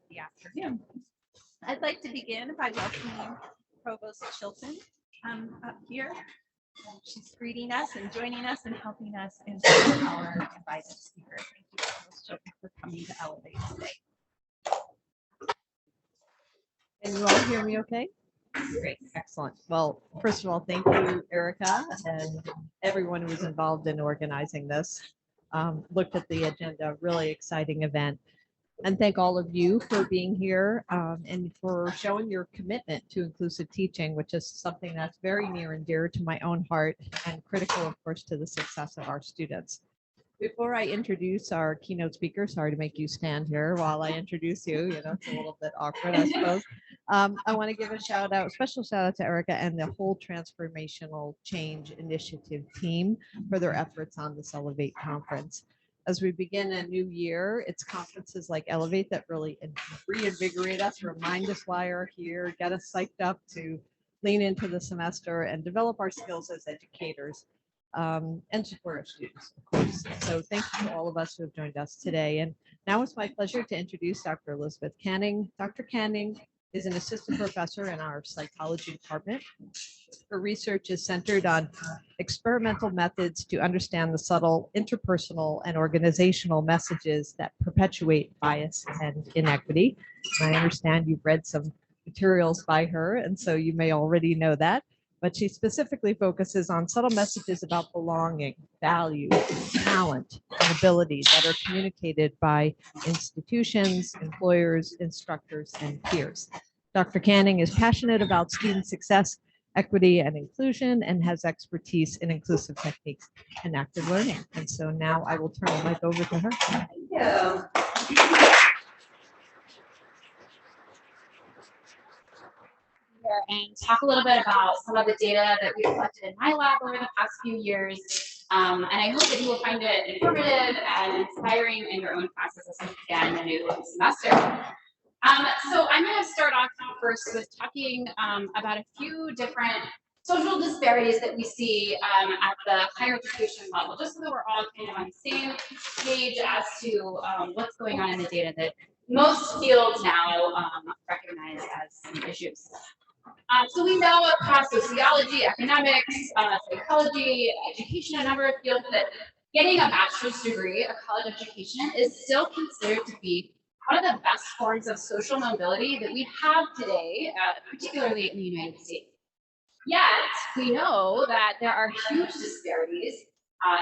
the afternoon. I'd like to begin by welcoming Provost Chilton up here. She's greeting us and joining us and helping us introduce our invited speaker. Thank you, Provost Chilton, for coming to Elevate today. Can you all hear me okay? Great. Excellent. Well, first of all, thank you, Erica, and everyone who was involved in organizing this. Looked at the agenda, really exciting event. And thank all of you for being here and for showing your commitment to inclusive teaching, which is something that's very near and dear to my own heart and critical, of course, to the success of our students. Before I introduce our keynote speaker, sorry to make you stand here while I introduce you, it's a little bit awkward, I suppose. I want to give a special shout out to Erica and the whole Transformational Change Initiative team for their efforts on this Elevate conference. As we begin a new year, it's conferences like Elevate that really reinvigorate us, remind us why we're here, get us psyched up to lean into the semester and develop our skills as educators. And support our students, of course. So thank you to all of us who have joined us today. And now it's my pleasure to introduce Dr. Elizabeth Canning. Dr. Canning is an assistant professor in our psychology department. Her research is centered on experimental methods to understand the subtle interpersonal and organizational messages that perpetuate bias and inequity. And I understand you've read some materials by her, and so you may already know that. But she specifically focuses on subtle messages about belonging, value, talent, and ability that are communicated by institutions, employers, instructors, and peers. Dr. Canning is passionate about student success, equity, and inclusion, and has expertise in inclusive techniques and active learning. And so now I will turn the mic over to her. Thank you. And talk a little bit about some of the data that we've collected in my lab over the past few years. And I hope that you will find it informative and inspiring in your own classes as we begin the new semester. So I'm going to start off first with talking about a few different social disparities that we see at the higher education level, just so that we're all kind of on the same page as to what's going on in the data that most fields now recognize as some issues. So we know across sociology, economics, psychology, education, a number of fields that getting a bachelor's degree, a college education, is still considered to be one of the best forms of social mobility that we have today, particularly in the United States. Yet, we know that there are huge disparities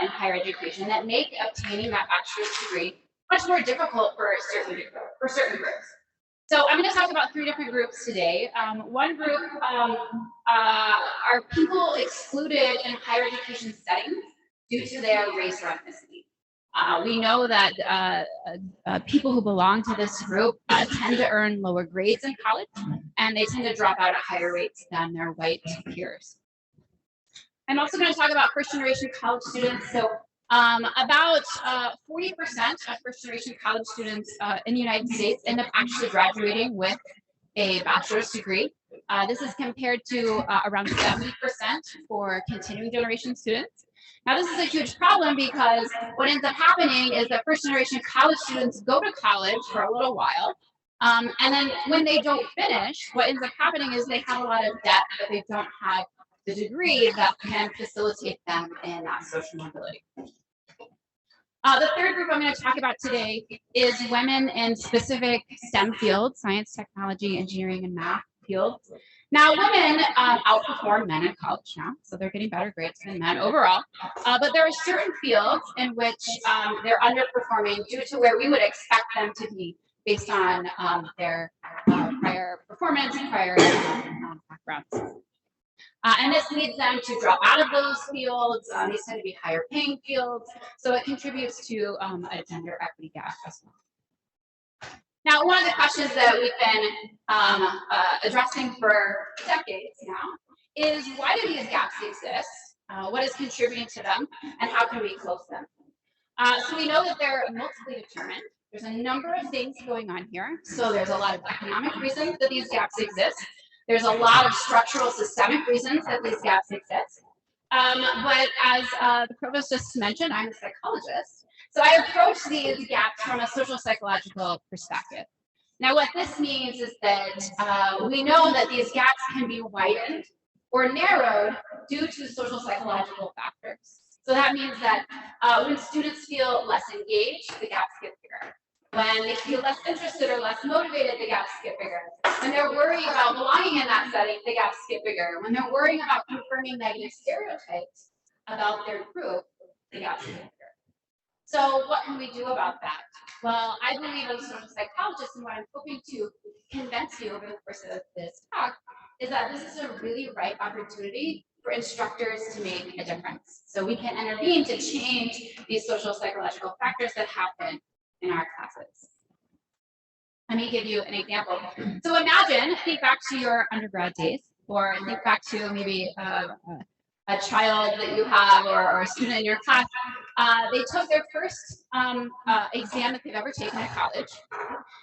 in higher education that make obtaining that bachelor's degree much more difficult for certain groups. So I'm going to talk about three different groups today. One group are people excluded in higher education settings due to their race or ethnicity. We know that people who belong to this group tend to earn lower grades in college, and they tend to drop out at higher rates than their white peers. I'm also going to talk about first-generation college students. So about 40% of first-generation college students in the United States end up actually graduating with a bachelor's degree. This is compared to around 70% for continuing generation students. Now, this is a huge problem because what ends up happening is that first-generation college students go to college for a little while, and then when they don't finish, what ends up happening is they have a lot of debt, but they don't have the degree that can facilitate them in social mobility. The third group I'm going to talk about today is women in specific STEM fields, science, technology, engineering, and math fields. Now, women outperform men in college now, so they're getting better grades than men overall. But there are certain fields in which they're underperforming due to where we would expect them to be based on their prior performance, prior backgrounds. And this leads them to drop out of those fields. These tend to be higher paying fields. So it contributes to a gender equity gap as well. Now, one of the questions that we've been addressing for decades now is why do these gaps exist? What is contributing to them? And how can we close them? So we know that they're multiply determined. There's a number of things going on here. So there's a lot of economic reasons that these gaps exist. There's a lot of structural systemic reasons that these gaps exist. But as the provost just mentioned, I'm a psychologist. So I approach these gaps from a social psychological perspective. Now, what this means is that we know that these gaps can be widened or narrowed due to social psychological factors. So that means that when students feel less engaged, the gaps get bigger. When they feel less interested or less motivated, the gaps get bigger. When they're worrying about belonging in that setting, the gaps get bigger. When they're worrying about confirming negative stereotypes about their group, the gaps get bigger. So what can we do about that? Well, I believe as a social psychologist, and what I'm hoping to convince you over the course of this talk, is that this is a really ripe opportunity for instructors to make a difference. So we can intervene to change these social psychological factors that happen in our classes. Let me give you an example. So imagine, think back to your undergrad days, or think back to maybe a child that you have or a student in your class. They took their first exam that they've ever taken at college.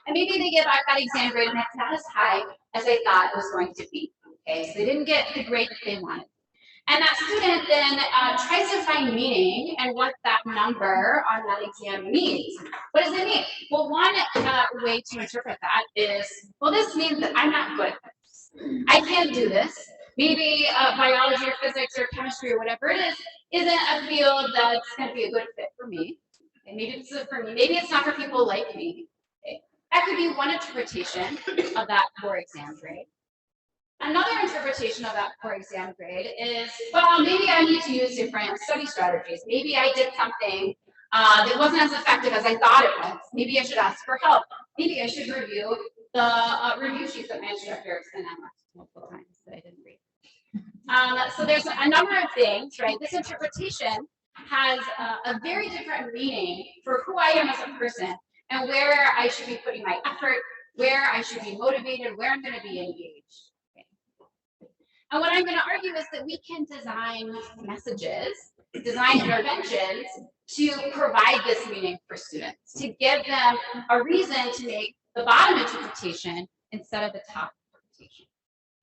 And maybe they get back that exam grade and it's not as high as they thought it was going to be. Okay, so they didn't get the grade that they wanted. And that student then tries to find meaning and what that number on that exam means. What does it mean? Well, one way to interpret that is, well, this means that I'm not good at this. I can't do this. Maybe biology or physics or chemistry or whatever it is isn't a field that's going to be a good fit for me. Okay, maybe this is for me. Maybe it's not for people like me. Okay. That could be one interpretation of that poor exam grade. Another interpretation of that poor exam grade is, well, maybe I need to use different study strategies. Maybe I did something that wasn't as effective as I thought it was. Maybe I should ask for help. Maybe I should review the review sheets that my instructor sent out multiple times that I didn't read. So there's a number of things, right? This interpretation has a very different meaning for who I am as a person and where I should be putting my effort, where I should be motivated, where I'm going to be engaged. And what I'm going to argue is that we can design messages, design interventions to provide this meaning for students, to give them a reason to make the bottom interpretation instead of the top interpretation.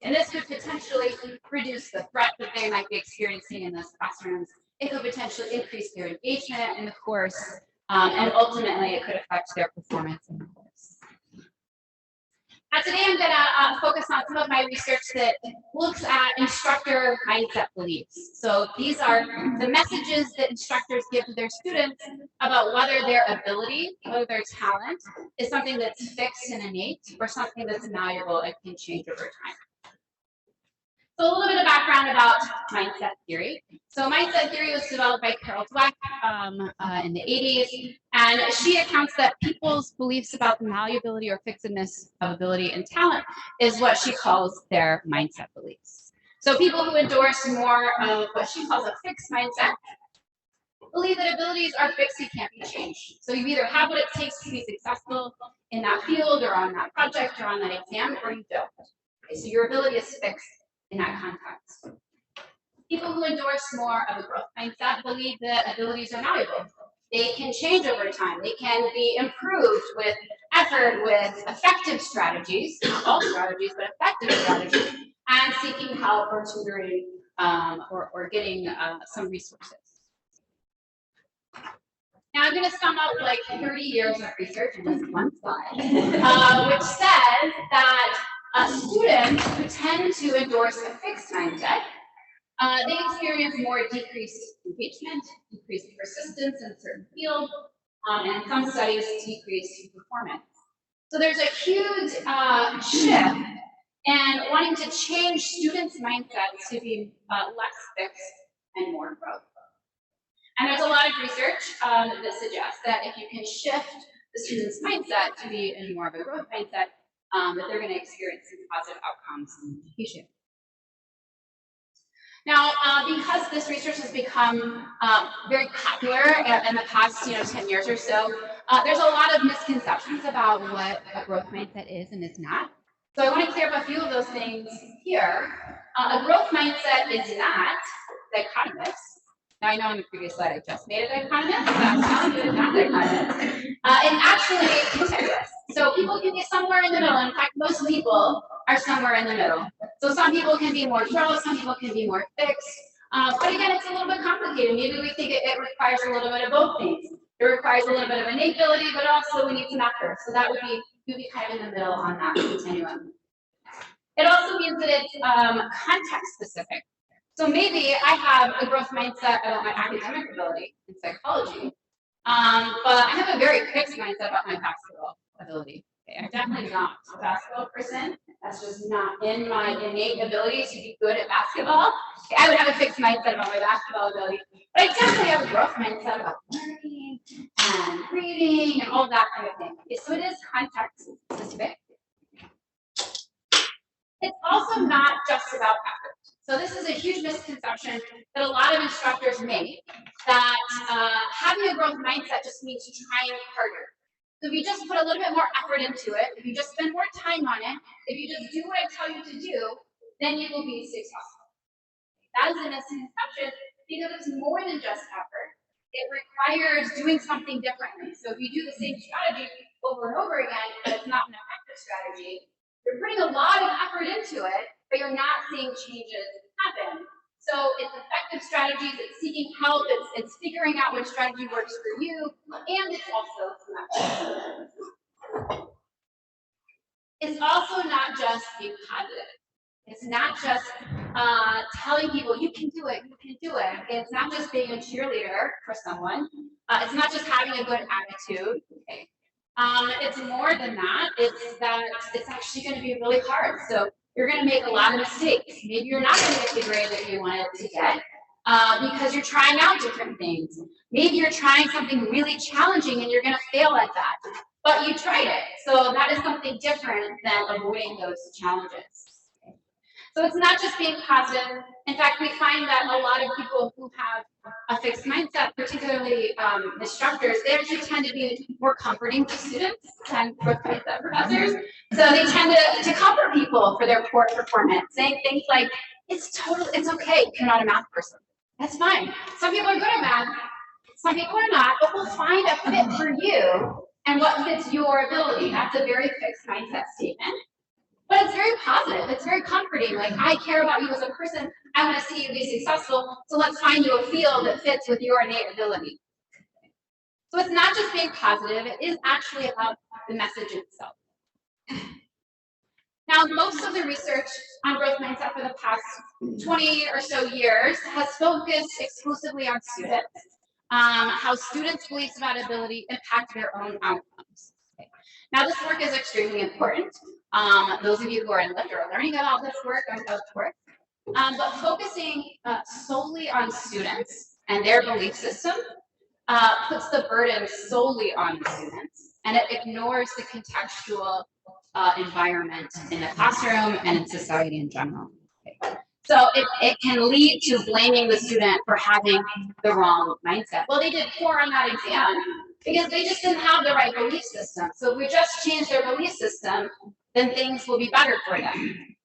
And this could potentially reduce the threat that they might be experiencing in those classrooms. It could potentially increase their engagement in the course, and ultimately it could affect their performance in the course. Today I'm going to focus on some of my research that looks at instructor mindset beliefs. So these are the messages that instructors give to their students about whether their ability, whether their talent is something that's fixed and innate or something that's malleable and can change over time. So a little bit of background about mindset theory. So mindset theory was developed by Carol Dweck in the 80s, and she accounts that people's beliefs about the malleability or fixedness of ability and talent is what she calls their mindset beliefs. So people who endorse more of what she calls a fixed mindset believe that abilities are fixed and can't be changed. So you either have what it takes to be successful in that field or on that project or on that exam, or you don't. Okay, so your ability is fixed in that context. People who endorse more of a growth mindset believe that abilities are malleable. They can change over time. They can be improved with effort, with effective strategies, not all strategies, but effective strategies, and seeking help or tutoring or getting some resources. Now I'm going to sum up like 30 years of research in this one slide, which says that students who tend to endorse a fixed mindset, they experience more decreased engagement, decreased persistence in certain fields, and in some studies, decreased performance. So there's a huge shift in wanting to change students' mindsets to be less fixed and more growth. And there's a lot of research that suggests that if you can shift the student's mindset to be in more of a growth mindset, that they're going to experience some positive outcomes in education. Now, because this research has become very popular in the past 10 years or so, there's a lot of misconceptions about what a growth mindset is and is not. So I want to clear up a few of those things here. A growth mindset is not dichotomous. Now I know in the previous slide I just made it dichotomous, but I'm telling you it's not dichotomous. It's actually continuous. So people can be somewhere in the middle. In fact, most people are somewhere in the middle. So some people can be more growth, some people can be more fixed. But again, it's a little bit complicated. Maybe we think it requires a little bit of both things. It requires a little bit of innate ability, but also we need some effort. So that would be you'll be kind of in the middle on that continuum. It also means that it's context specific. So maybe I have a growth mindset about my academic ability in psychology, but I have a very fixed mindset about my basketball ability. Okay, I'm definitely not a basketball person. That's just not in my innate ability to be good at basketball. Okay, I would have a fixed mindset about my basketball ability, but I definitely have a growth mindset about learning and reading and all that kind of thing. Okay, so it is context specific. It's also not just about effort. So this is a huge misconception that a lot of instructors make, that having a growth mindset just means trying harder. So if you just put a little bit more effort into it, if you just spend more time on it, if you just do what I tell you to do, then you will be successful. That is a misconception because it's more than just effort. It requires doing something differently. So if you do the same strategy over and over again, but it's not an effective strategy, you're putting a lot of effort into it, but you're not seeing changes happen. So it's effective strategies, it's seeking help, it's figuring out which strategy works for you, and it's also selection. It's also not just being positive. It's not just telling people you can do it, you can do it. It's not just being a cheerleader for someone. It's not just having a good attitude. Okay. It's more than that. It's that it's actually going to be really hard. So you're going to make a lot of mistakes. Maybe you're not going to get the grade that you wanted to get because you're trying out different things. Maybe you're trying something really challenging and you're going to fail at that. But you tried it. So that is something different than avoiding those challenges. So it's not just being positive. In fact, we find that a lot of people who have a fixed mindset, particularly instructors, they actually tend to be more comforting to students than growth mindset professors. So they tend to comfort people for their poor performance, saying things like, it's okay if you're not a math person. That's fine. Some people are good at math, some people are not, but we'll find a fit for you and what fits your ability. That's a very fixed mindset statement. But it's very positive. It's very comforting. Like, I care about you as a person. I want to see you be successful. So let's find you a field that fits with your innate ability. So it's not just being positive. It is actually about the message itself. Now, most of the research on growth mindset for the past 20 or so years has focused exclusively on students, how students' beliefs about ability impact their own outcomes. Okay. Now, this work is extremely important. Those of you who are in Lyft are learning about this work, but focusing solely on students and their belief system puts the burden solely on the students, and it ignores the contextual environment in the classroom and in society in general. Okay. So it can lead to blaming the student for having the wrong mindset. Well, they did poor on that exam because they just didn't have the right belief system. So if we just change their belief system, then things will be better for them.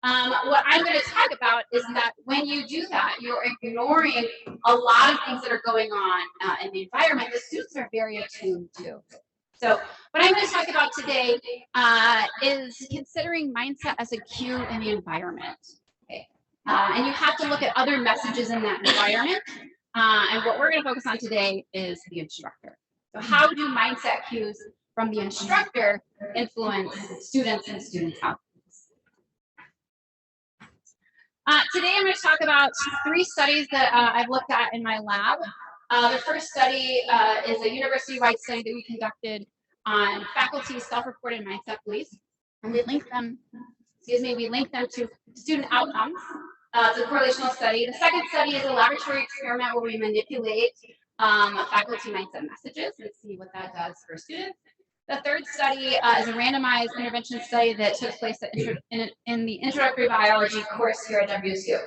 What I'm going to talk about is that when you do that, you're ignoring a lot of things that are going on in the environment that students are very attuned to. So what I'm going to talk about today is considering mindset as a cue in the environment. Okay. And you have to look at other messages in that environment. And what we're going to focus on today is the instructor. So how do mindset cues from the instructor influence students and students' outcomes? Today I'm going to talk about 3 studies that I've looked at in my lab. The first study is a university-wide study that we conducted on faculty self-reported mindset beliefs, and we linked them to student outcomes. It's a correlational study. The second study is a laboratory experiment where we manipulate faculty mindset messages and see what that does for students. The third study is a randomized intervention study that took place in the introductory biology course here at WSU.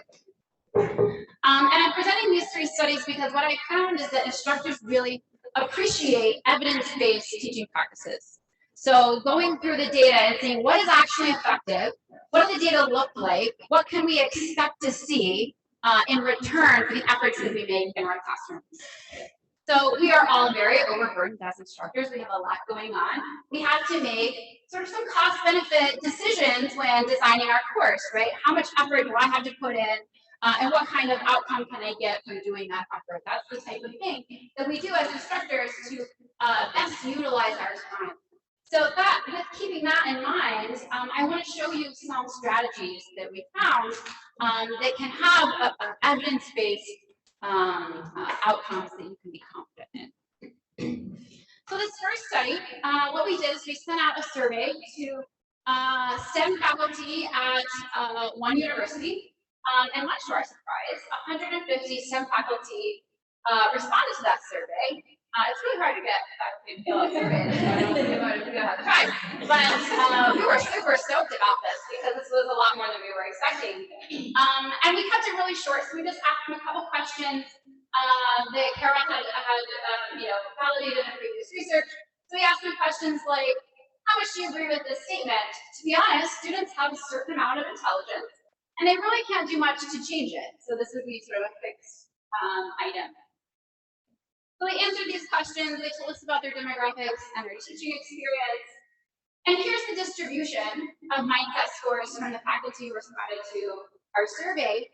And I'm presenting these 3 studies because what I found is that instructors really appreciate evidence-based teaching practices. So going through the data and seeing what is actually effective, what do the data look like, what can we expect to see in return for the efforts that we make in our classrooms. So we are all very overburdened as instructors. We have a lot going on. We have to make sort of some cost-benefit decisions when designing our course, right? How much effort do I have to put in? And what kind of outcome can I get from doing that effort? That's the type of thing that we do as instructors to best utilize our time. So with keeping that in mind, I want to show you some strategies that we found that can have evidence-based outcomes that you can be confident in. So this first study, what we did is we sent out a survey to STEM faculty at one university, and much to our surprise, 150 STEM faculty responded to that survey. It's really hard to get faculty to fill out surveys. I don't think about it, but we were super stoked about this because this was a lot more than we were expecting. And we kept it really short, so we just asked them a couple questions that Carol had validated in previous research. So we asked them questions like, how much do you agree with this statement? To be honest, students have a certain amount of intelligence, and they really can't do much to change it. So this would be sort of a fixed item. So they answered these questions, they told us about their demographics and their teaching experience. And here's the distribution of mindset scores from the faculty who responded to our survey.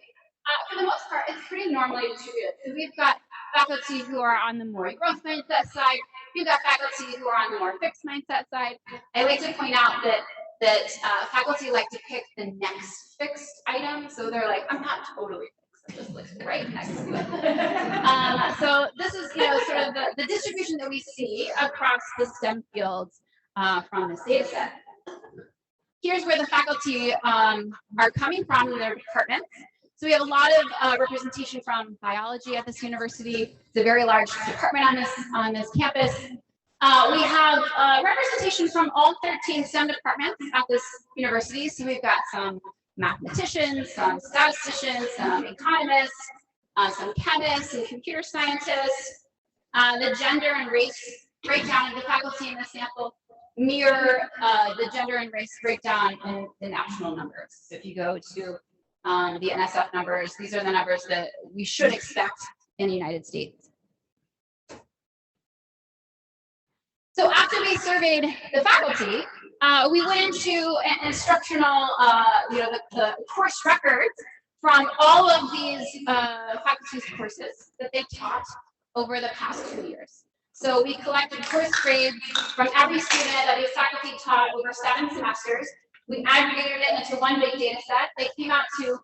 For the most part, it's pretty normally distributed. So we've got faculty who are on the more growth mindset side. We've got faculty who are on the more fixed mindset side. I like to point out that faculty like to pick the next fixed item. So they're like, I'm not totally fixed. Just looks right next to it. So this is, sort of the distribution that we see across the STEM fields from this data set. Here's where the faculty are coming from in their departments. So we have a lot of representation from biology at this university. It's a very large department on this campus. We have representation from all 13 STEM departments at this university. So we've got some mathematicians, some statisticians, some economists, some chemists and computer scientists. The gender and race breakdown of the faculty in this sample mirror the gender and race breakdown in the national numbers. So if you go to the NSF numbers, these are the numbers that we should expect in the United States. So after we surveyed the faculty, we went into an instructional, the course records from all of these faculty's courses that they've taught over the past 2 years. So we collected course grades from every student that these faculty taught over 7 semesters. We aggregated it into one big data set. They came out to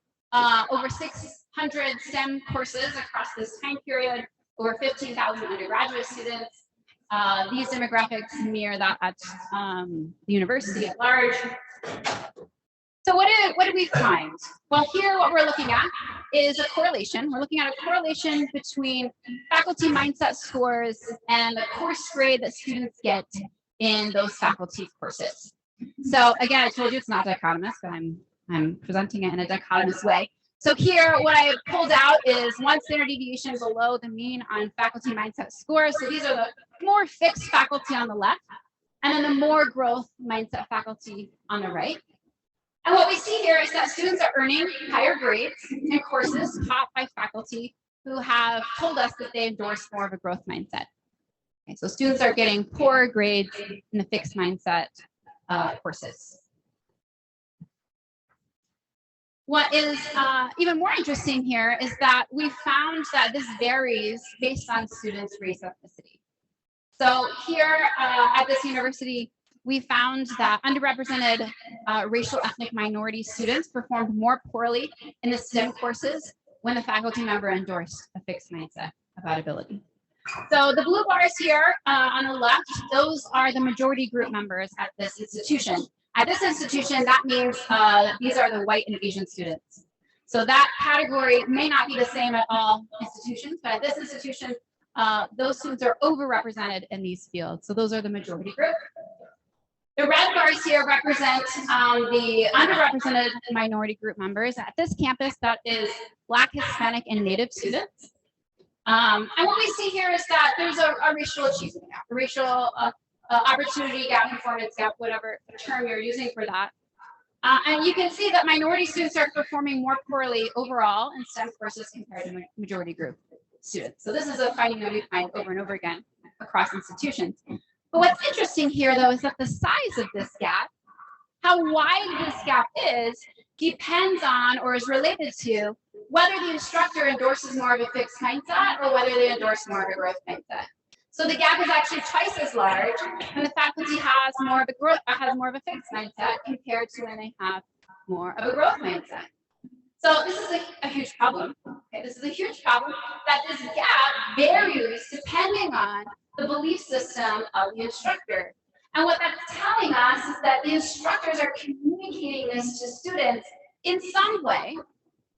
over 600 STEM courses across this time period, over 15,000 undergraduate students. These demographics mirror that at the university at large. So what did we find? Well, here what we're looking at is a correlation. We're looking at a correlation between faculty mindset scores and the course grade that students get in those faculty courses. So again, I told you it's not dichotomous, but I'm presenting it in a dichotomous way. So here, what I pulled out is one standard deviation below the mean on faculty mindset scores. So these are the more fixed faculty on the left, and then the more growth mindset faculty on the right. And what we see here is that students are earning higher grades in courses taught by faculty who have told us that they endorse more of a growth mindset. Okay, so students are getting poorer grades in the fixed mindset courses. What is even more interesting here is that we found that this varies based on students' race ethnicity. So here at this university, we found that underrepresented racial ethnic minority students performed more poorly in the STEM courses when the faculty member endorsed a fixed mindset about ability. So the blue bars here on the left, those are the majority group members at this institution. At this institution, that means these are the white and Asian students. So that category may not be the same at all institutions, but at this institution, those students are overrepresented in these fields. So those are the majority group. The red bars here represent the underrepresented minority group members at this campus. That is Black, Hispanic, and Native students. And what we see here is that there's a racial achievement gap, a racial opportunity gap, performance gap, whatever term you're using for that. And you can see that minority students are performing more poorly overall in STEM courses compared to majority group students. So this is a finding that we find over and over again across institutions. But what's interesting here, though, is that the size of this gap, how wide this gap is, depends on or is related to whether the instructor endorses more of a fixed mindset or whether they endorse more of a growth mindset. So the gap is actually twice as large when the faculty has more of a fixed mindset compared to when they have more of a growth mindset. So this is a huge problem. Okay, this is a huge problem that this gap varies depending on the belief system of the instructor. And what that's telling us is that the instructors are communicating this to students in some way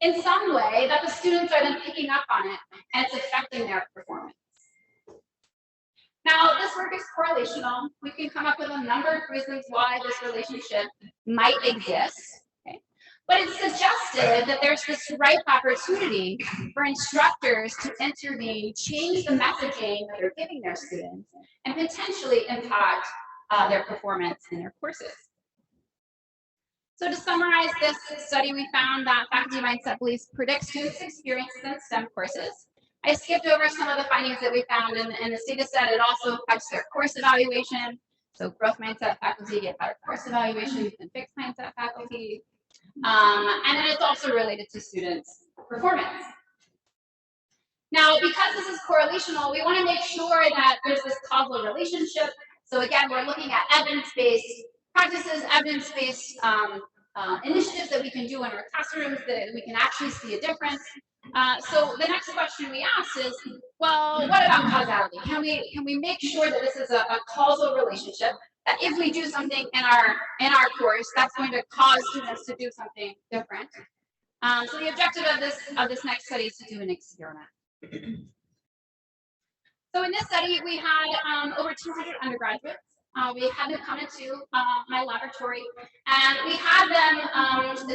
that the students are then picking up on it and it's affecting their performance. Now, this work is correlational. We can come up with a number of reasons why this relationship might exist. Okay? But it's suggested that there's this ripe opportunity for instructors to intervene, change the messaging that they're giving their students, and potentially impact their performance in their courses. So to summarize this study, we found that faculty mindset beliefs predict students' experiences in STEM courses. I skipped over some of the findings that we found in this data set. It also affects their course evaluation. So growth mindset faculty get better course evaluation than fixed mindset faculty. And then it's also related to students' performance. Now, because this is correlational, we want to make sure that there's this causal relationship. So again, we're looking at evidence-based practices, evidence-based initiatives that we can do in our classrooms that we can actually see a difference. So the next question we asked is, well, what about causality? Can we make sure that this is a causal relationship, that if we do something in our course, that's going to cause students to do something different? So the objective of this next study is to do an experiment. So in this study, we had over 200 undergraduates. We had them come into my laboratory, and we had them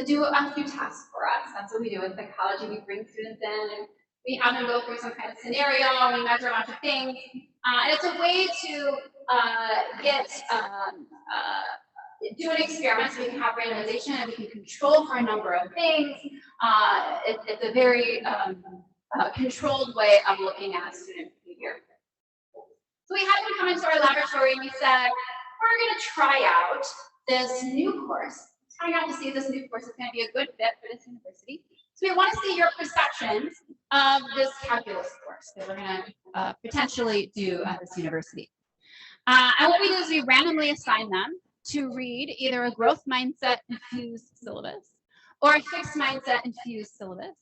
do a few tasks for us. That's what we do in psychology. We bring students in, and we have them go through some kind of scenario, and we measure a bunch of things. And it's a way to do an experiment, so we can have randomization, and we can control for a number of things. It's a very controlled way of looking at student behavior. So we had them come into our laboratory and we said, we're going to try out this new course, trying out to see if this new course is going to be a good fit for this university. So we want to see your perceptions of this calculus course that we're going to potentially do at this university. And what we do is we randomly assign them to read either a growth mindset infused syllabus or a fixed mindset infused syllabus.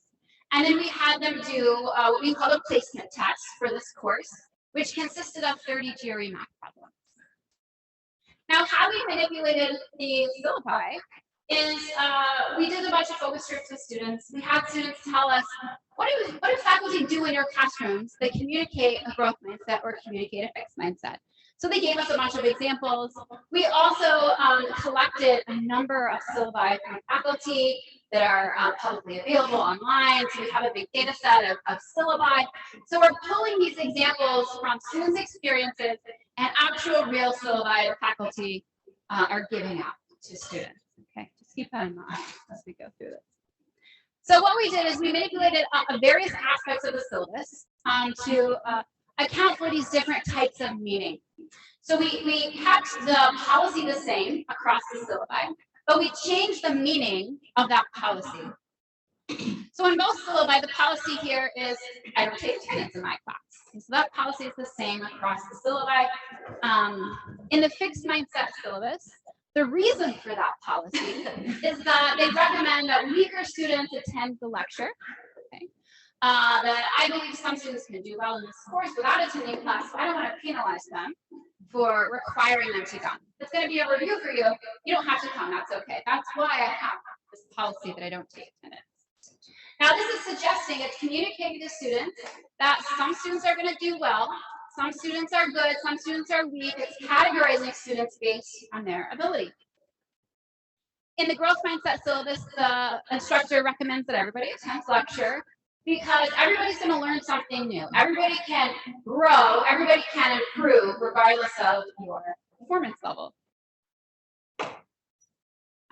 And then we had them do what we call a placement test for this course, which consisted of 30 GRE math problems. Now, how we manipulated the syllabi is we did a bunch of focus groups with students. We had students tell us, what do faculty do in your classrooms that communicate a growth mindset or communicate a fixed mindset? So they gave us a bunch of examples. We also collected a number of syllabi from faculty that are publicly available online. So we have a big data set of syllabi. So we're pulling these examples from students' experiences and actual real syllabi that faculty are giving out to students. Okay, just keep that in mind as we go through this. So what we did is we manipulated various aspects of the syllabus to account for these different types of meaning. So we kept the policy the same across the syllabi, but we changed the meaning of that policy. So in both syllabi, the policy here is, I don't take attendance in my class. And so that policy is the same across the syllabi. In the fixed mindset syllabus, the reason for that policy is that they recommend that weaker students attend the lecture. Okay. That I believe some students can do well in this course without attending class, so I don't want to penalize them for requiring them to come. If it's going to be a review for you, you don't have to come, that's okay. That's why I have this policy that I don't take attendance. Now this is suggesting, it's communicating to students that some students are going to do well, some students are good, some students are weak. It's categorizing students based on their ability. In the growth mindset syllabus, the instructor recommends that everybody attends lecture because everybody's going to learn something new. Everybody can grow, everybody can improve regardless of your performance level.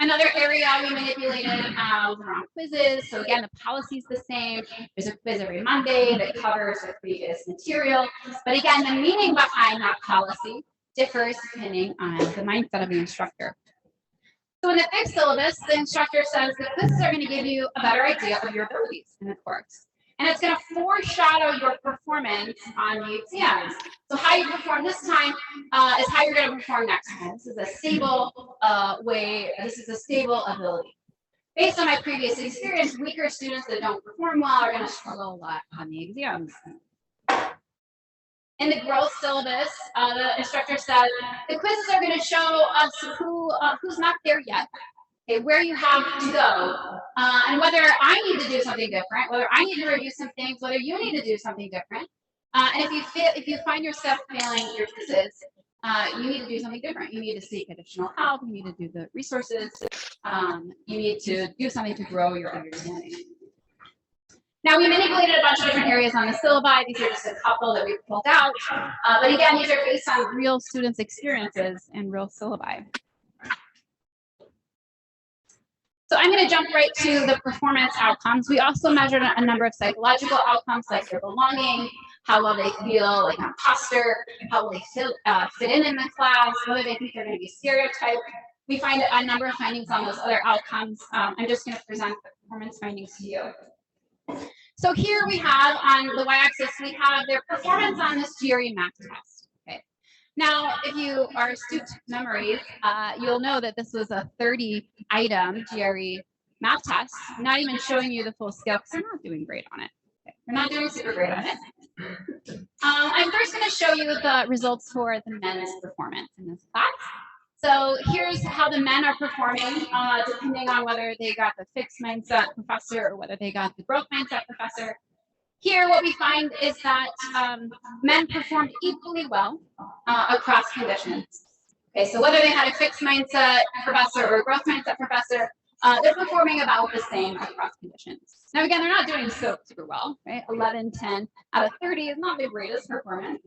Another area we manipulated was around quizzes. So again, the policy's the same. There's a quiz every Monday that covers the previous material. But again, the meaning behind that policy differs depending on the mindset of the instructor. So in the fixed syllabus, the instructor says the quizzes are going to give you a better idea of your abilities in the course. And it's going to foreshadow your performance on the exams. So how you perform this time is how you're going to perform next time. This is a stable this is a stable ability. Based on my previous experience, weaker students that don't perform well are going to struggle a lot on the exams. In the growth syllabus, the instructor said, the quizzes are going to show us who's not there yet, okay, where you have to go, and whether I need to do something different, whether I need to review some things, whether you need to do something different. And if you find yourself failing your quizzes, you need to do something different. You need to seek additional help. You need to do the resources. You need to do something to grow your understanding. Now, we manipulated a bunch of different areas on the syllabi. These are just a couple that we pulled out. But again, these are based on real students' experiences and real syllabi. So I'm going to jump right to the performance outcomes. We also measured a number of psychological outcomes like their belonging, how well they feel like imposter, how well they fit in the class, whether they think they're going to be stereotyped. We find a number of findings on those other outcomes. I'm just going to present the performance findings to you. So here we have on the y-axis, we have their performance on this GRE math test. Okay. Now, if you are astute to memories, you'll know that this was a 30-item GRE math test, not even showing you the full scale because they're not doing great on it. Okay. They're not doing super great on it. I'm first going to show you the results for the men's performance in this class. So here's how the men are performing, depending on whether they got the fixed mindset professor or whether they got the growth mindset professor. Here, what we find is that men performed equally well across conditions. Okay, so whether they had a fixed mindset professor or a growth mindset professor, they're performing about the same across conditions. Now, again, they're not doing super well, right? 11, 10 out of 30 is not the greatest performance.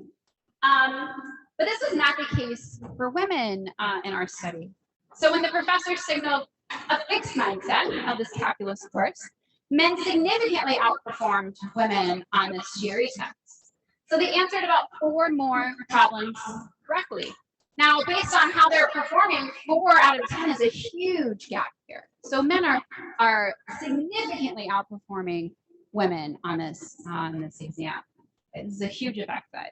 But this is not the case for women in our study. So when the professor signaled a fixed mindset of this calculus course, men significantly outperformed women on this GRE test. So they answered about 4 more problems correctly. Now, based on how they're performing, 4 out of 10 is a huge gap here. So men are significantly outperforming women on this exam. This is a huge effect size.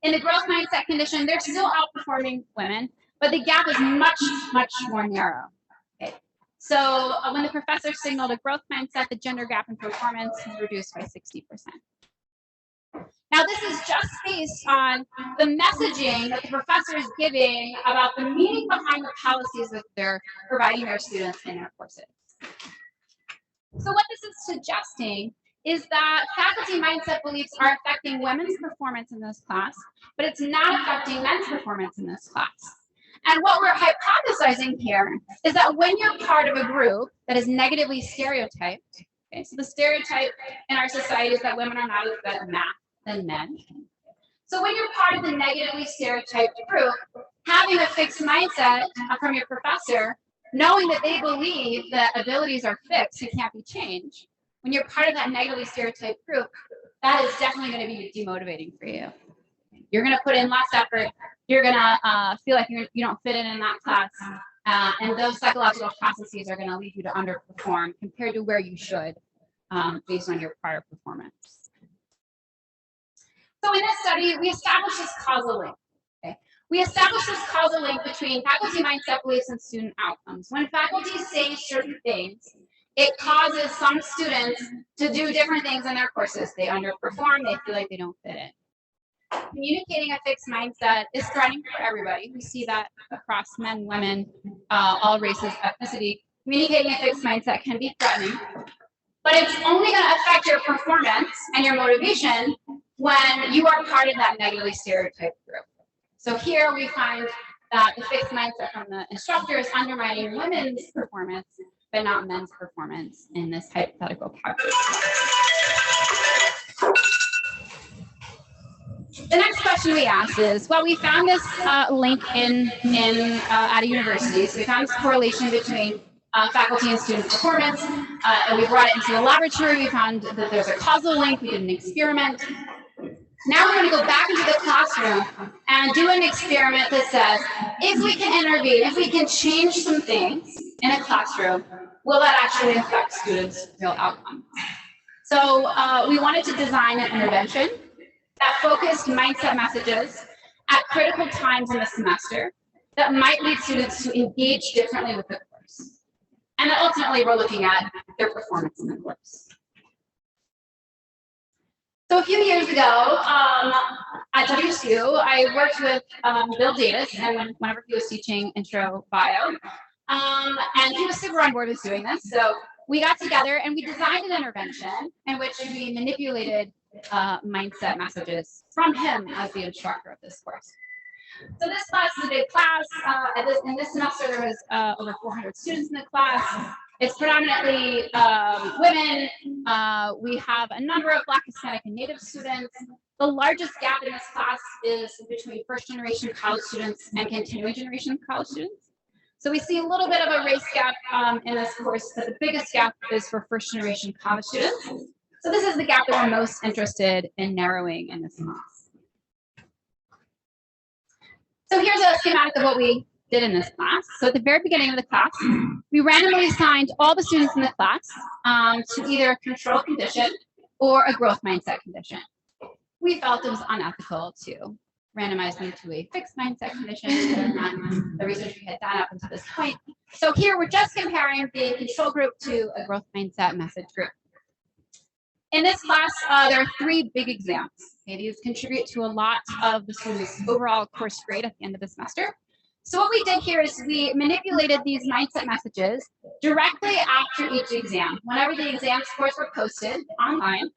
In the growth mindset condition, they're still outperforming women, but the gap is much, much more narrow. Okay. So when the professor signaled a growth mindset, the gender gap in performance is reduced by 60%. Now, this is just based on the messaging that the professor is giving about the meaning behind the policies that they're providing their students in their courses. So what this is suggesting is that faculty mindset beliefs are affecting women's performance in this class, but it's not affecting men's performance in this class. And what we're hypothesizing here is that when you're part of a group that is negatively stereotyped, okay, so the stereotype in our society is that women are not as good at math than men. So when you're part of the negatively stereotyped group, having a fixed mindset from your professor, knowing that they believe that abilities are fixed and can't be changed, when you're part of that negatively stereotyped group, that is definitely going to be demotivating for you. You're going to put in less effort. You're going to feel like you don't fit in that class. And those psychological processes are going to lead you to underperform compared to where you should based on your prior performance. So in this study, we established this causal link. Okay? We established this causal link between faculty mindset beliefs and student outcomes. When faculty say certain things, it causes some students to do different things in their courses. They underperform, they feel like they don't fit in. Communicating a fixed mindset is threatening for everybody. We see that across men, women, all races, ethnicity. Communicating a fixed mindset can be threatening, but it's only going to affect your performance and your motivation when you are part of that negatively stereotyped group. So here we find that the fixed mindset from the instructor is undermining women's performance, but not men's performance in this hypothetical calculus. The next question we asked is, well, we found this link at a university. So we found this correlation between faculty and student performance, and we brought it into the laboratory. We found that there's a causal link. We did an experiment. Now we're going to go back into the classroom and do an experiment that says, if we can intervene, if we can change some things in a classroom, will that actually affect students' real outcomes? So we wanted to design an intervention that focused mindset messages at critical times in the semester that might lead students to engage differently with the course. And then ultimately, we're looking at their performance in the course. So a few years ago at WSU, I worked with Bill Davis, and whenever he was teaching intro bio, and he was super on board with doing this. So we got together and we designed an intervention in which we manipulated mindset messages from him as the instructor of this course. So this class is a big class. In this semester, there was over 400 students in the class. It's predominantly women. We have a number of Black, Hispanic, and Native students. The largest gap in this class is between first-generation college students and continuing generation college students. So we see a little bit of a race gap in this course, but the biggest gap is for first-generation college students. So this is the gap that we're most interested in narrowing in this class. So here's a schematic of what we did in this class. So at the very beginning of the class, we randomly assigned all the students in the class to either a control condition or a growth mindset condition. We felt it was unethical to randomize them to a fixed mindset condition than the research we had done up until this point. So here we're just comparing the control group to a growth mindset message group. In this class, there are 3 big exams. Okay, these contribute to a lot of the students' overall course grade at the end of the semester. So what we did here is we manipulated these mindset messages directly after each exam. Whenever the exam scores were posted online,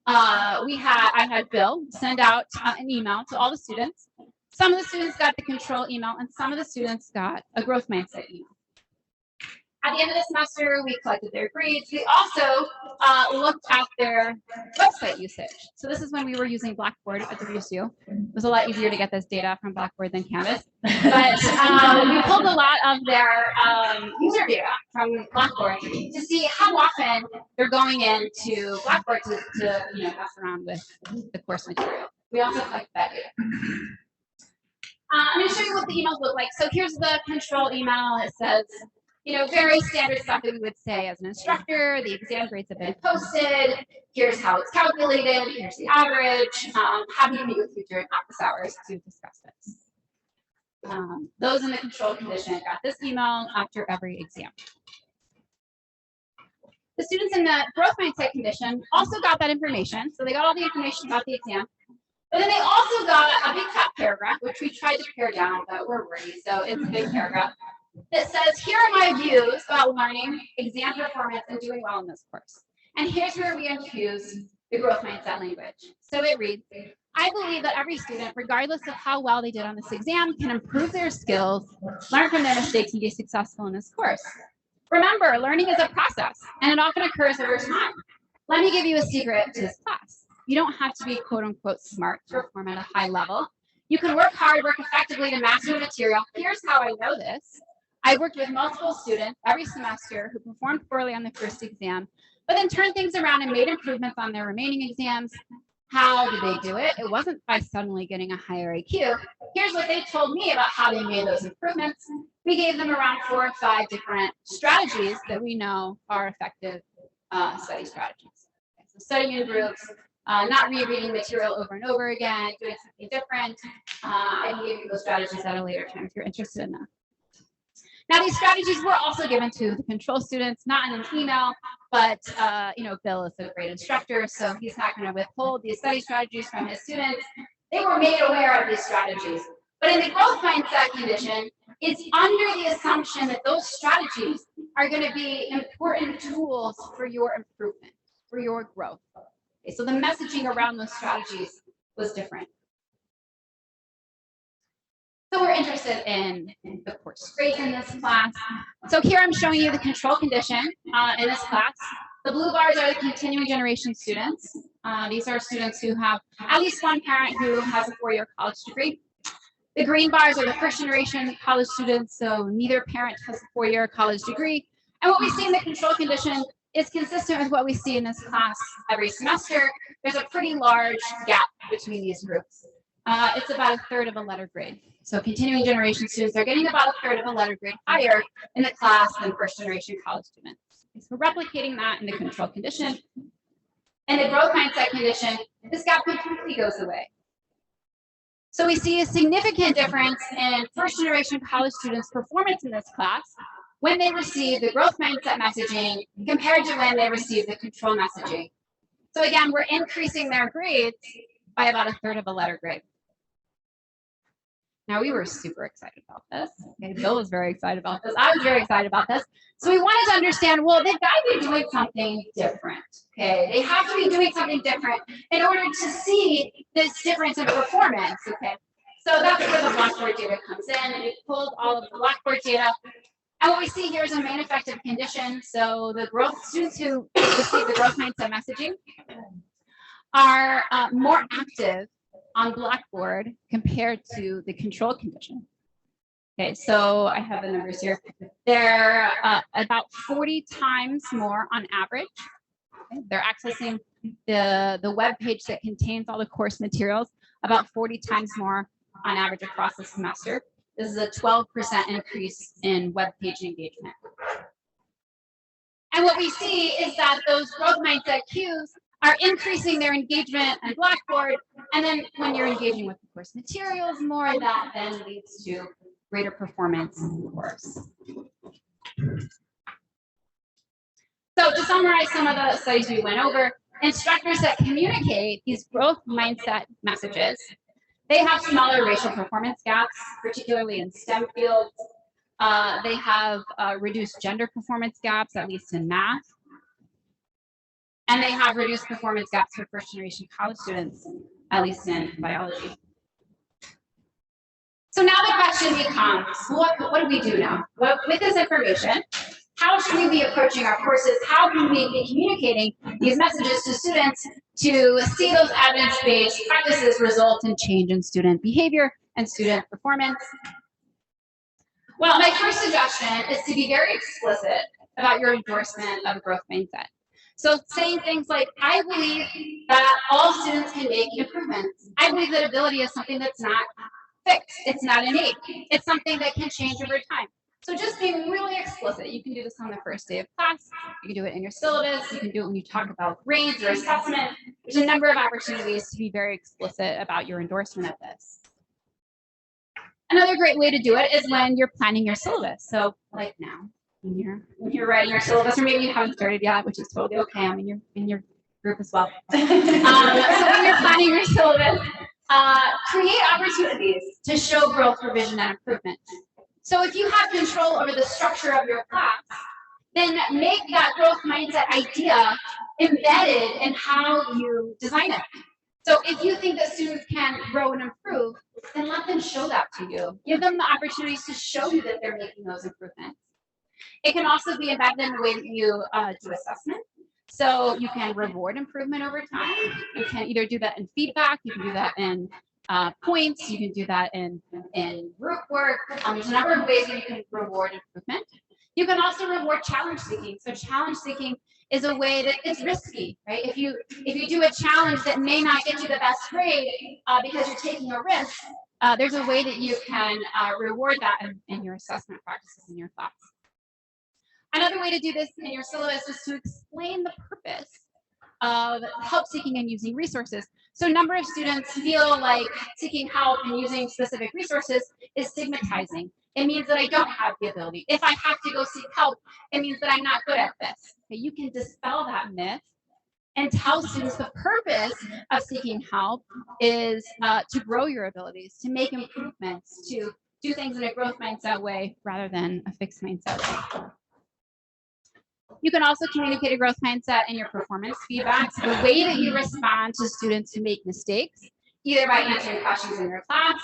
I had Bill send out an email to all the students. Some of the students got the control email, and some of the students got a growth mindset email. At the end of the semester, we collected their grades. We also looked at their website usage. So this is when we were using Blackboard at WSU. It was a lot easier to get this data from Blackboard than Canvas. But we pulled a lot of their user data from Blackboard to see how often they're going into Blackboard to mess around with the course material. We also collected that data. I'm going to show you what the emails look like. So here's the control email. It says, very standard stuff that we would say as an instructor. The exam grades have been posted. Here's how it's calculated. Here's the average. Happy to meet with you during office hours to discuss this. Those in the control condition got this email after every exam. The students in the growth mindset condition also got that information. So they got all the information about the exam. But then they also got a big fat paragraph, which we tried to pare down, but we're worried. So it's a big paragraph that says, here are my views about learning, exam performance, and doing well in this course. And here's where we infuse the growth mindset language. So it reads, I believe that every student, regardless of how well they did on this exam, can improve their skills, learn from their mistakes, and be successful in this course. Remember, learning is a process, and it often occurs over time. Let me give you a secret to this class. You don't have to be quote unquote smart to perform at a high level. You can work hard, work effectively to master the material. Here's how I know this. I worked with multiple students every semester who performed poorly on the first exam, but then turned things around and made improvements on their remaining exams. How did they do it? It wasn't by suddenly getting a higher IQ. Here's what they told me about how they made those improvements. We gave them around 4 or 5 different strategies that we know are effective study strategies. Okay, so studying in groups, not rereading material over and over again, doing something different. I can give you those strategies at a later time if you're interested in that. Now, these strategies were also given to the control students, not in an email, but Bill is a great instructor, so he's not going to withhold these study strategies from his students. They were made aware of these strategies. But in the growth mindset condition, it's under the assumption that those strategies are going to be important tools for your improvement, for your growth. Okay, so the messaging around those strategies was different. So we're interested in the course grade in this class. So here I'm showing you the control condition in this class. The blue bars are the continuing generation students. These are students who have at least one parent who has a 4-year college degree. The green bars are the first generation college students, so neither parent has a 4-year college degree. And what we see in the control condition is consistent with what we see in this class every semester. There's a pretty large gap between these groups. It's about 1/3 of a letter grade. So continuing generation students are getting about 1/3 of a letter grade higher in the class than first generation college students. So we're replicating that in the control condition. In the growth mindset condition, this gap completely goes away. So we see a significant difference in first-generation college students' performance in this class when they receive the growth mindset messaging compared to when they receive the control messaging. So again, we're increasing their grades by about 1/3 of a letter grade. Now, we were super excited about this. Okay, Bill was very excited about this. I was very excited about this. So we wanted to understand, well, they've got to be doing something different. Okay, they have to be doing something different in order to see this difference in performance. Okay, so that's where the Blackboard data comes in. We pulled all of the Blackboard data. And what we see here is a main effective condition. So the growth students who receive the growth mindset messaging are more active on Blackboard compared to the control condition. Okay, so I have the numbers here. They're about 40 times more on average. Okay, they're accessing the web page that contains all the course materials about 40 times more on average across the semester. This is a 12% increase in web page engagement. And what we see is that those growth mindset cues are increasing their engagement on Blackboard. And then when you're engaging with the course materials more, that then leads to greater performance in the course. So to summarize some of the studies we went over, instructors that communicate these growth mindset messages, they have smaller racial performance gaps, particularly in STEM fields. They have reduced gender performance gaps, at least in math. And they have reduced performance gaps for first-generation college students, at least in biology. So now the question becomes, what do we do now? With this information, how should we be approaching our courses? How can we be communicating these messages to students to see those evidence-based practices result in change in student behavior and student performance? Well, my first suggestion is to be very explicit about your endorsement of a growth mindset. So saying things like, I believe that all students can make improvements. I believe that ability is something that's not fixed. It's not innate. It's something that can change over time. So just being really explicit. You can do this on the first day of class. You can do it in your syllabus. You can do it when you talk about grades or assessment. There's a number of opportunities to be very explicit about your endorsement of this. Another great way to do it is when you're planning your syllabus. So like now, when you're writing your syllabus, or maybe you haven't started yet, which is totally okay. I'm in your group as well. So when you're planning your syllabus, create opportunities to show growth, revision, and improvement. So if you have control over the structure of your class, then make that growth mindset idea embedded in how you design it. So if you think that students can grow and improve, then let them show that to you. Give them the opportunities to show you that they're making those improvements. It can also be embedded in the way that you do assessment. So you can reward improvement over time. You can either do that in feedback, you can do that in points, you can do that in group work. There's a number of ways that you can reward improvement. You can also reward challenge seeking. So challenge seeking is a way that is risky, right? If you do a challenge that may not get you the best grade because you're taking a risk, there's a way that you can reward that in your assessment practices in your class. Another way to do this in your syllabus is to explain the purpose of help seeking and using resources. So a number of students feel like seeking help and using specific resources is stigmatizing. It means that I don't have the ability. If I have to go seek help, it means that I'm not good at this. Okay, you can dispel that myth and tell students the purpose of seeking help is to grow your abilities, to make improvements, to do things in a growth mindset way rather than a fixed mindset way. You can also communicate a growth mindset in your performance feedback. So the way that you respond to students who make mistakes, either by answering questions in your class,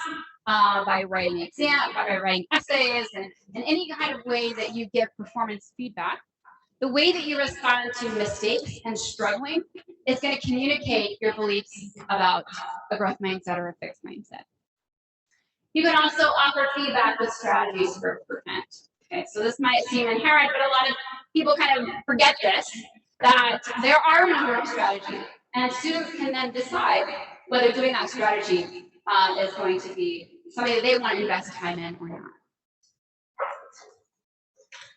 by writing exams, by writing essays, and any kind of way that you give performance feedback. The way that you respond to mistakes and struggling is going to communicate your beliefs about a growth mindset or a fixed mindset. You can also offer feedback with strategies for improvement. Okay, so this might seem inherent, but a lot of people kind of forget this, that there are a number of strategies, and students can then decide whether doing that strategy is going to be something that they want to invest time in or not.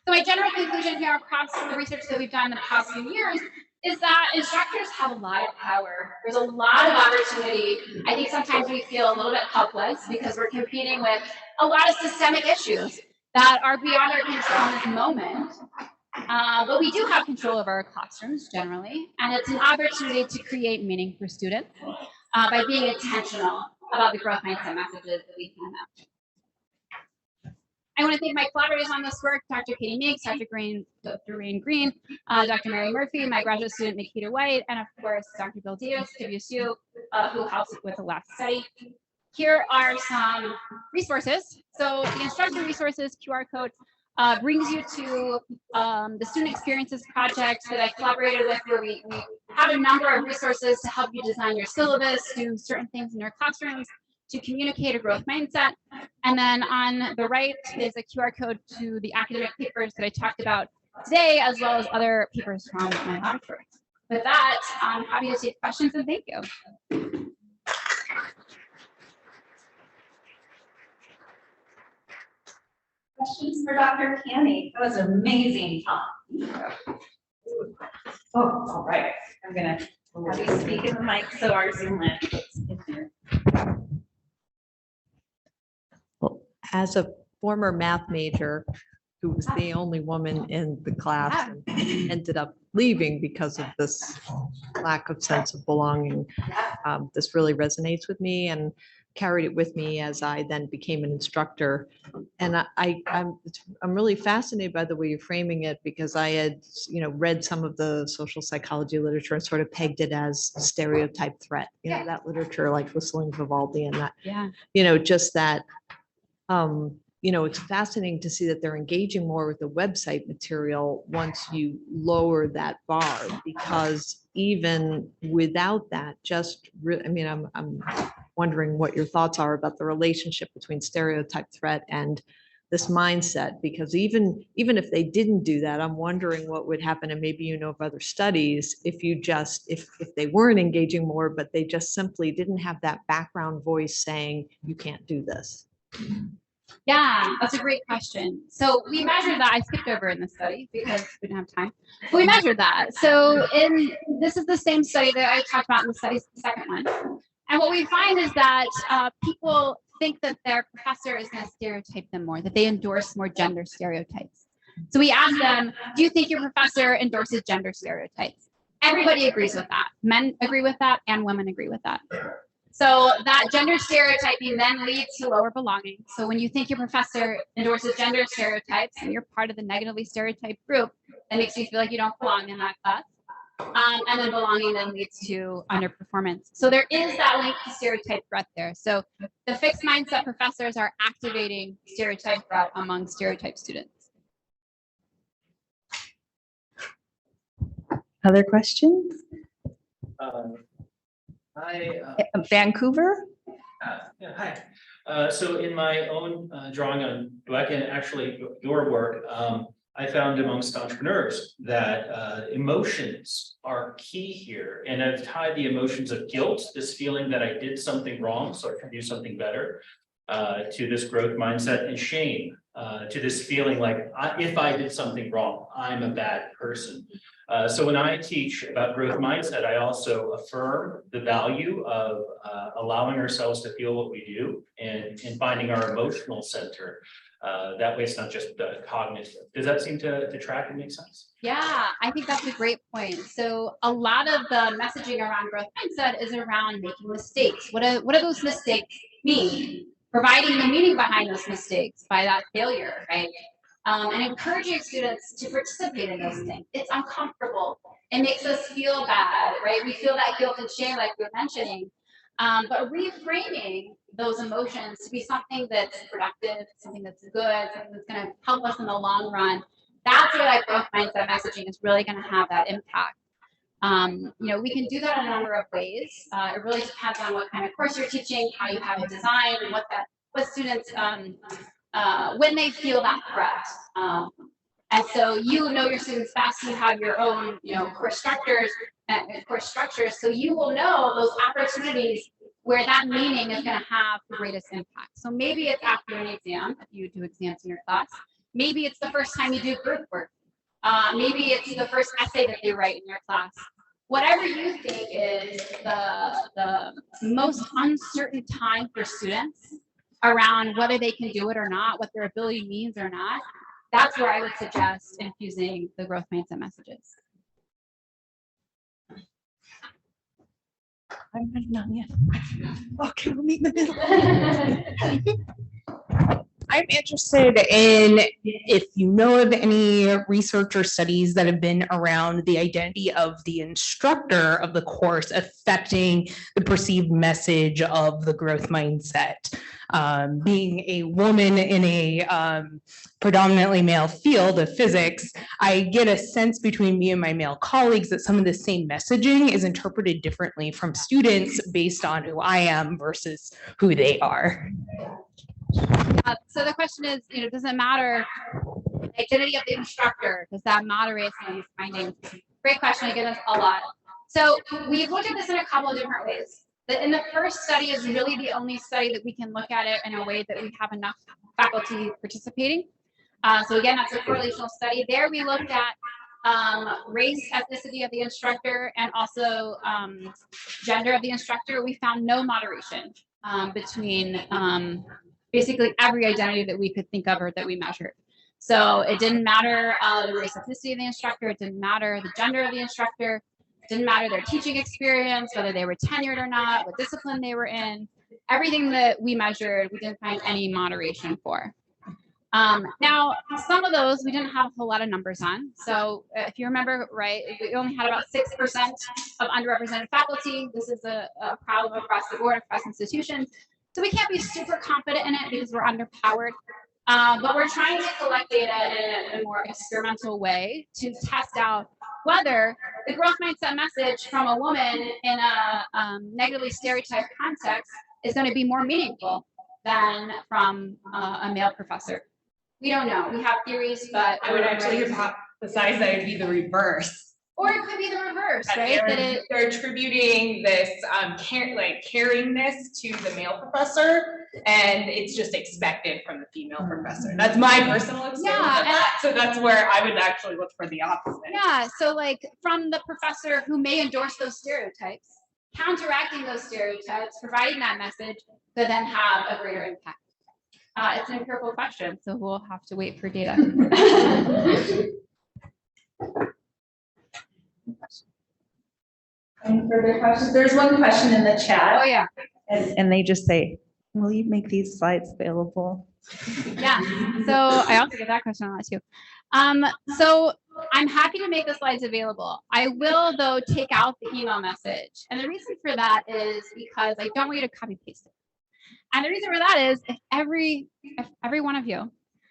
So my general conclusion here across the research that we've done in the past few years is that instructors have a lot of power. There's a lot of opportunity. I think sometimes we feel a little bit helpless because we're competing with a lot of systemic issues that are beyond our control in this moment. But we do have control of our classrooms generally, and it's an opportunity to create meaning for students by being intentional about the growth mindset messages that we send out. I want to thank my collaborators on this work, Dr. Katie Meeks, Dr. Rain Green, Dr. Mary Murphy, my graduate student Nikita White, and of course, Dr. Bill Diaz, WSU, who helps with the last study. Here are some resources. So the instructor resources QR code brings you to the Student Experiences Project that I collaborated with, where we have a number of resources to help you design your syllabus, do certain things in your classrooms, to communicate a growth mindset. And then on the right is a QR code to the academic papers that I talked about today, as well as other papers from my laboratory. With that, I'm happy to take questions, and thank you. Questions for Dr. Canny? That was an amazing talk. Oh, all right. I'm gonna have you speak in the mic so our Zoom link gets in there. Well, as a former math major who was the only woman in the class and ended up leaving because of this lack of sense of belonging, this really resonates with me and carried it with me as I then became an instructor. And I'm really fascinated by the way you're framing it, because I had, read some of the social psychology literature and sort of pegged it as stereotype threat, that literature like Whistling Vivaldi and that, just that, it's fascinating to see that they're engaging more with the website material once you lower that bar, because even without that, I'm wondering what your thoughts are about the relationship between stereotype threat and this mindset, because even if they didn't do that, I'm wondering what would happen, and maybe of other studies, if they weren't engaging more, but they just simply didn't have that background voice saying, you can't do this. Yeah, that's a great question. So we measured that. I skipped over in the study because we didn't have time. But we measured that. So this is the same study that I talked about in the study, the second one. And what we find is that people think that their professor is going to stereotype them more, that they endorse more gender stereotypes. So we asked them, do you think your professor endorses gender stereotypes? Everybody agrees with that. Men agree with that, and women agree with that. So that gender stereotyping then leads to lower belonging. So when you think your professor endorses gender stereotypes and you're part of the negatively stereotyped group, that makes you feel like you don't belong in that class. And then belonging then leads to underperformance. So there is that link to stereotype threat there. So the fixed mindset professors are activating stereotype threat among stereotype students. Other questions? Vancouver? Hi. So in my own drawing on Dweck and actually your work, I found amongst entrepreneurs that emotions are key here. And I've tied the emotions of guilt, this feeling that I did something wrong, so I can do something better, to this growth mindset, and shame, to this feeling like if I did something wrong, I'm a bad person. So when I teach about growth mindset, I also affirm the value of allowing ourselves to feel what we do and finding our emotional center. That way it's not just cognitive. Does that seem to track and make sense? Yeah, I think that's a great point. So a lot of the messaging around growth mindset is around making mistakes. What do those mistakes mean? Providing the meaning behind those mistakes by that failure, right? And encouraging students to participate in those things. It's uncomfortable. It makes us feel bad, right? We feel that guilt and shame, like we were mentioning. But reframing those emotions to be something that's productive, something that's good, something that's going to help us in the long run. That's where that growth mindset messaging is really going to have that impact. We can do that in a number of ways. It really depends on what kind of course you're teaching, how you have it designed, and what students when they feel that threat. And so your students best. You have your own course structures, so you will know those opportunities where that meaning is going to have the greatest impact. So maybe it's after an exam, if you do exams in your class. Maybe it's the first time you do group work. Maybe it's the first essay that they write in your class. whatever you think is the most uncertain time for students around whether they can do it or not, what their ability means or not, that's where I would suggest infusing the growth mindset messages. I'm not done yet. Okay, we'll meet in the middle. I'm interested in if you know of any research or studies that have been around the identity of the instructor of the course affecting the perceived message of the growth mindset. Being a woman in a predominantly male field of physics, I get a sense between me and my male colleagues that some of the same messaging is interpreted differently from students based on who I am versus who they are. So the question is, does it matter the identity of the instructor? Does that moderate some of these findings? Great question. I get this a lot. So we've looked at this in a couple of different ways. In the first study is really the only study that we can look at it in a way that we have enough faculty participating. So again, that's a correlational study. There we looked at race, ethnicity of the instructor, and also gender of the instructor. We found no moderation between basically every identity that we could think of or that we measured. So it didn't matter the race, ethnicity of the instructor. It didn't matter the gender of the instructor. It didn't matter their teaching experience, whether they were tenured or not, what discipline they were in. Everything that we measured, we didn't find any moderation for. Now, some of those we didn't have a whole lot of numbers on. So if you remember, right, we only had about 6% of underrepresented faculty. This is a problem across the board, across institutions. So we can't be super confident in it because we're underpowered. But we're trying to collect data in a more experimental way to test out whether the growth mindset message from a woman in a negatively stereotyped context is going to be more meaningful than from a male professor. We don't know. We have theories, but I would actually hypothesize that it'd be the reverse. Or it could be the reverse, right? They're attributing this caringness to the male professor, and it's just expected from the female professor. That's my personal experience. Yeah, so that's where I would actually look for the opposite. Yeah, so like from the professor who may endorse those stereotypes, counteracting those stereotypes, providing that message, could then have a greater impact. It's an empirical question, so we'll have to wait for data. Any further questions? There's one question in the chat. Oh yeah. And they just say, will you make these slides available? Yeah. So I also get that question a lot too. So I'm happy to make the slides available. I will though take out the email message. And the reason for that is because I don't want you to copy paste it. And the reason for that is if every one of you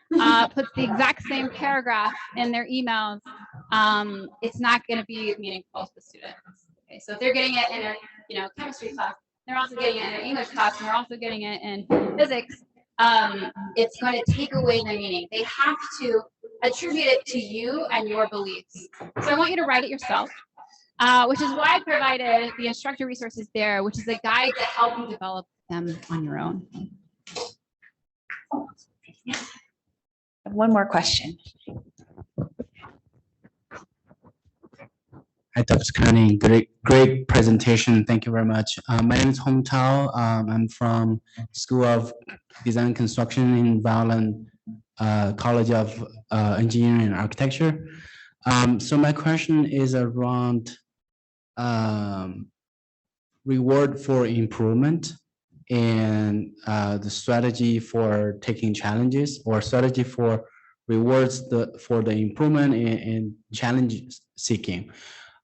puts the exact same paragraph in their emails, it's not going to be meaningful to the students. Okay, so if they're getting it in their chemistry class, they're also getting it in their English class, and they're also getting it in physics, it's going to take away the meaning. They have to attribute it to you and your beliefs. So I want you to write it yourself, which is why I provided the instructor resources there, which is a guide to help you develop them on your own. One more question. Hi, Dr. Connie. Great presentation. Thank you very much. My name is Hong Tao. I'm from School of Design and Construction in Violin College of Engineering and Architecture. So my question is around reward for improvement and the strategy for taking challenges or strategy for rewards for the improvement and challenge seeking.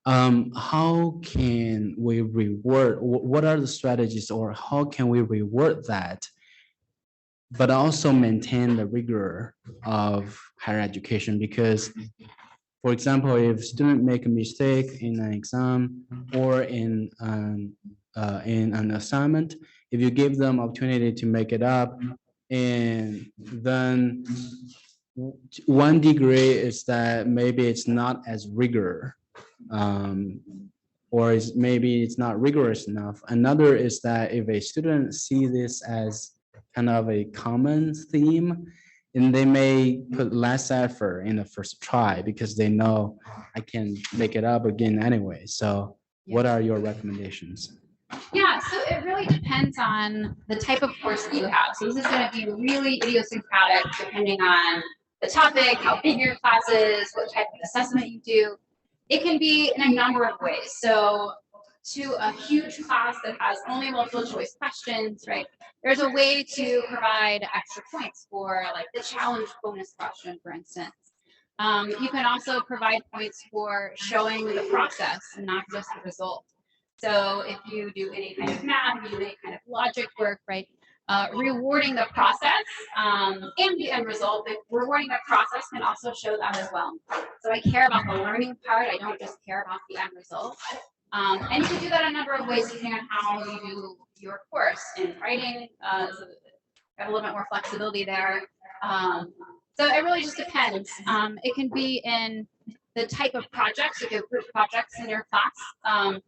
How can we reward, what are the strategies or how can we reward that, but also maintain the rigor of higher education? Because, for example, if students make a mistake in an exam or in an assignment, if you give them opportunity to make it up, and then one degree is that maybe it's not as rigor, or maybe it's not rigorous enough. Another is that if a student see this as kind of a common theme, and they may put less effort in the first try because they know I can make it up again anyway. So What are your recommendations? Yeah, so it really depends on the type of course that you have. So this is going to be really idiosyncratic depending on the topic, how big your class is, what type of assessment you do. It can be in a number of ways. So to a huge class that has only multiple choice questions, right? There's a way to provide extra points for like the challenge bonus question, for instance. You can also provide points for showing the process and not just the result. So if you do any kind of math, you do any kind of logic work, right? Rewarding the process and the end result, but rewarding the process can also show that as well. So I care about the learning part. I don't just care about the end result. And you can do that a number of ways depending on how you do your course. In writing, so have a little bit more flexibility there. So it really just depends. It can be in the type of projects, if you have group projects in your class,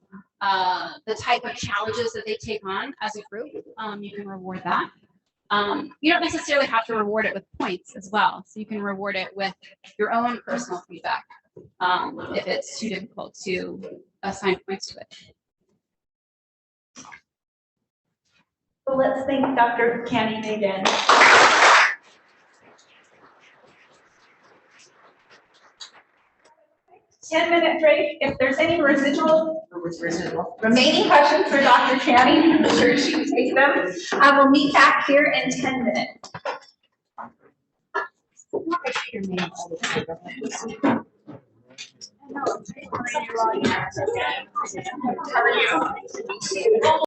the type of challenges that they take on as a group, you can reward that. You don't necessarily have to reward it with points as well. So you can reward it with your own personal feedback if it's too difficult to assign points to it. So let's thank Dr. Canning again. 10-minute break. If there's any remaining questions for Dr. Channing, I'm sure she can take them. I will meet back here in 10 minutes. How are you?